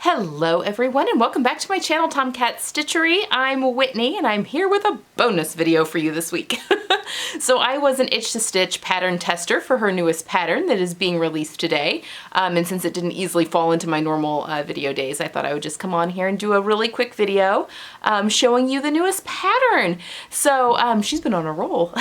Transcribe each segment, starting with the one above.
Hello everyone and welcome back to my channel, Tomcat Stitchery. I'm Whitney and I'm here with a bonus video for you this week. So I was an Itch to Stitch pattern tester for her newest pattern that is being released today. And since it didn't easily fall into my normal video days, I thought I would just come on here and do a really quick video showing you the newest pattern. So she's been on a roll.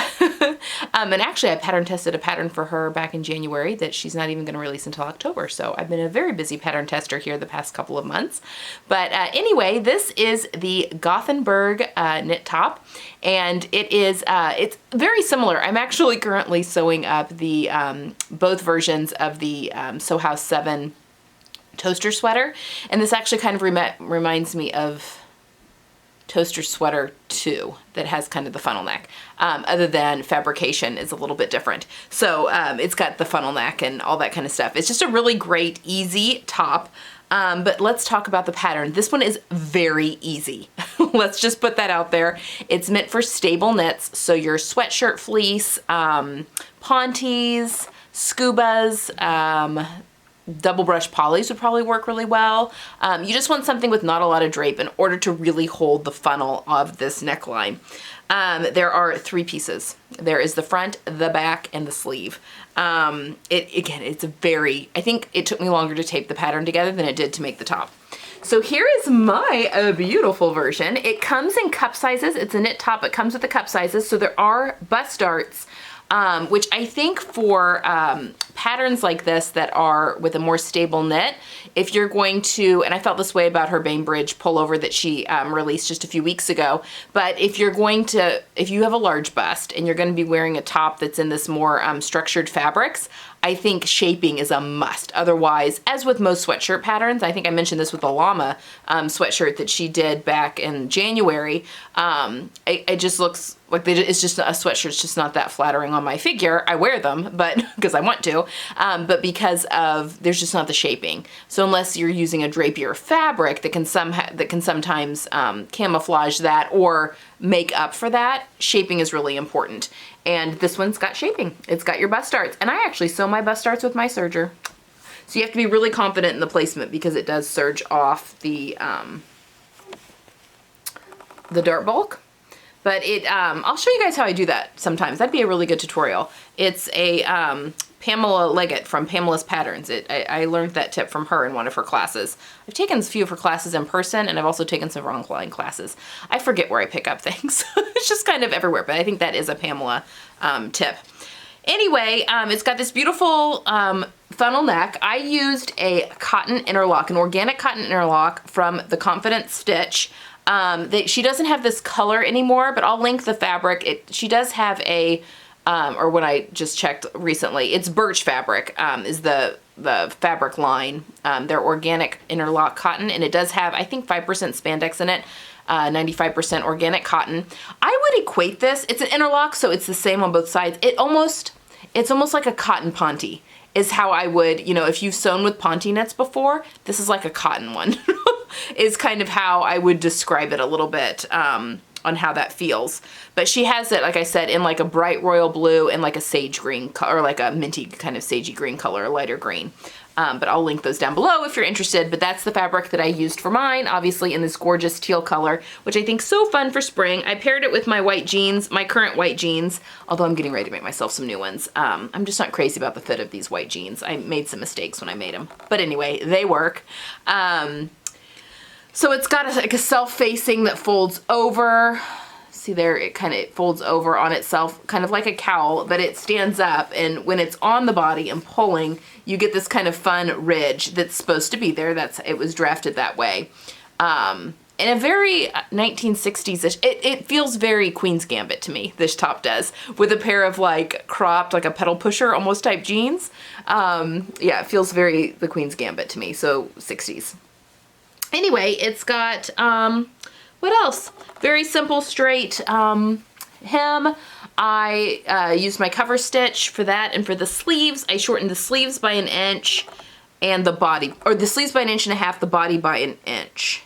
And actually I pattern tested a pattern for her back in January that she's not even going to release until October. So I've been a very busy pattern tester here the past couple of months. But anyway, this is the Gothenburg knit top, and it's very similar. I'm actually currently sewing up the both versions of the Sew House 7 toaster sweater, and this actually kind of reminds me of Toaster Sweater 2 that has kind of the funnel neck, other than fabrication is a little bit different. So it's got the funnel neck and all that kind of stuff. It's just a really great, easy top. But let's talk about the pattern. This one is very easy. Let's just put that out there. It's meant for stable knits, so your sweatshirt fleece, pontees, scubas, double brush polys would probably work really well. You just want something with not a lot of drape in order to really hold the funnel of this neckline. There are 3 pieces. There is the front, the back, and the sleeve. Again, it's a very, I think it took me longer to tape the pattern together than it did to make the top. So here is my beautiful version. It comes in cup sizes. It's a knit top. It comes with the cup sizes. So there are bust darts, which I think for patterns like this that are with a more stable knit, if you're going to, and I felt this way about her Bainbridge pullover that she released just a few weeks ago, but if you're going to, if you have a large bust and you're going to be wearing a top that's in this more structured fabrics, I think shaping is a must. Otherwise, as with most sweatshirt patterns, I think I mentioned this with the llama sweatshirt that she did back in January, it just looks like it's just a sweatshirt. It's just not that flattering on my figure. I wear them, but because I want to, but because of, there's just not the shaping. So unless you're using a drapier fabric that can sometimes camouflage that or make up for that, shaping is really important. And this one's got shaping. It's got your bust darts. And I actually sew my bust darts with my serger. So you have to be really confident in the placement because it does serge off the dart bulk. But I'll show you guys how I do that sometimes. That'd be a really good tutorial. It's a Pamela Leggett from Pamela's Patterns. I learned that tip from her in one of her classes. I've taken a few of her classes in person, and I've also taken some online classes. I forget where I pick up things. It's just kind of everywhere, but I think that is a Pamela tip. Anyway, it's got this beautiful funnel neck. I used a cotton interlock, an organic cotton interlock from the Confident Stitch. She doesn't have this color anymore, but I'll link the fabric. She does have a, or when I just checked recently, it's birch fabric is the fabric line. They're organic interlock cotton, and it does have, I think, 5% spandex in it, 95% organic cotton. I would equate this, it's an interlock, so it's the same on both sides. It's almost like a cotton ponte is how I would, if you've sewn with ponte knits before, this is like a cotton one. Is kind of how I would describe it a little bit on how that feels. But she has it, like I said, in like a bright royal blue and like a sage green color, or like a minty kind of sagey green color, a lighter green. But I'll link those down below if you're interested. But that's the fabric that I used for mine, obviously in this gorgeous teal color, which I think is so fun for spring. I paired it with my white jeans, my current white jeans, although I'm getting ready to make myself some new ones. I'm just not crazy about the fit of these white jeans. I made some mistakes when I made them. But anyway, they work. So it's got like a self-facing that folds over. See there, it kind of folds over on itself, kind of like a cowl, but it stands up, and when it's on the body and pulling, you get this kind of fun ridge that's supposed to be there. It was drafted that way. In a very 1960s-ish, it feels very Queen's Gambit to me, this top does, with a pair of like cropped, like a pedal pusher almost type jeans. Yeah, it feels very the Queen's Gambit to me, so 60s. Anyway, it's got, what else? Very simple, straight hem. I used my cover stitch for that, and for the sleeves, I shortened the sleeves by 1 inch, and the body, or the sleeves by 1.5 inches, the body by 1 inch.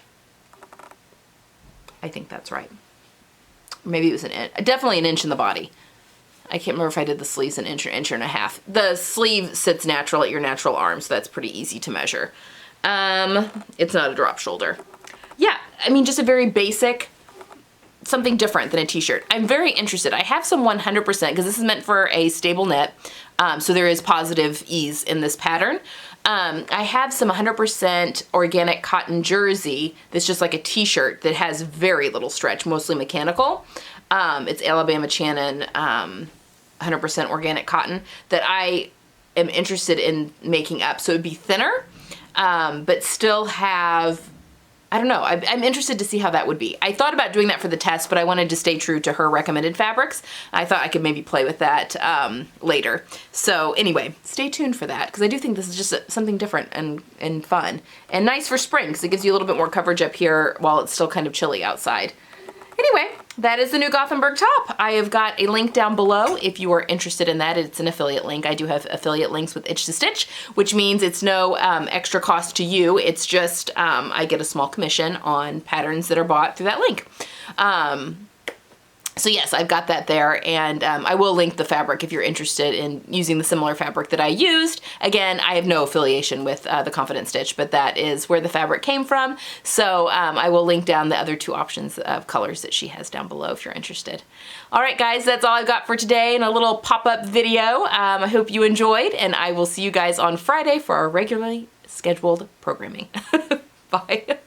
I think that's right. Maybe it was an inch, definitely 1 inch in the body. I can't remember if I did the sleeves 1 inch or 1.5 inches. The sleeve sits natural at your natural arm, so that's pretty easy to measure. It's not a drop shoulder. Yeah, I mean, just a very basic, something different than a t-shirt. I'm very interested. I have some 100%, because this is meant for a stable knit, so there is positive ease in this pattern. I have some 100% organic cotton jersey that's just like a t-shirt that has very little stretch, mostly mechanical. It's Alabama Channon 100% organic cotton that I am interested in making up. So it'd be thinner, but still have, I don't know, I'm interested to see how that would be. I thought about doing that for the test, but I wanted to stay true to her recommended fabrics. I thought I could maybe play with that later. So anyway, stay tuned for that, because I do think this is just something different and fun. And nice for spring, because it gives you a little bit more coverage up here while it's still kind of chilly outside. Anyway, that is the new Gothenburg top. I have got a link down below if you are interested in that. It's an affiliate link. I do have affiliate links with Itch to Stitch, which means it's no extra cost to you. It's just I get a small commission on patterns that are bought through that link. So yes, I've got that there, and I will link the fabric if you're interested in using the similar fabric that I used. Again, I have no affiliation with the Confident Stitch, but that is where the fabric came from. So I will link down the other two options of colors that she has down below if you're interested. All right, guys, that's all I've got for today in a little pop-up video. I hope you enjoyed, and I will see you guys on Friday for our regularly scheduled programming. Bye.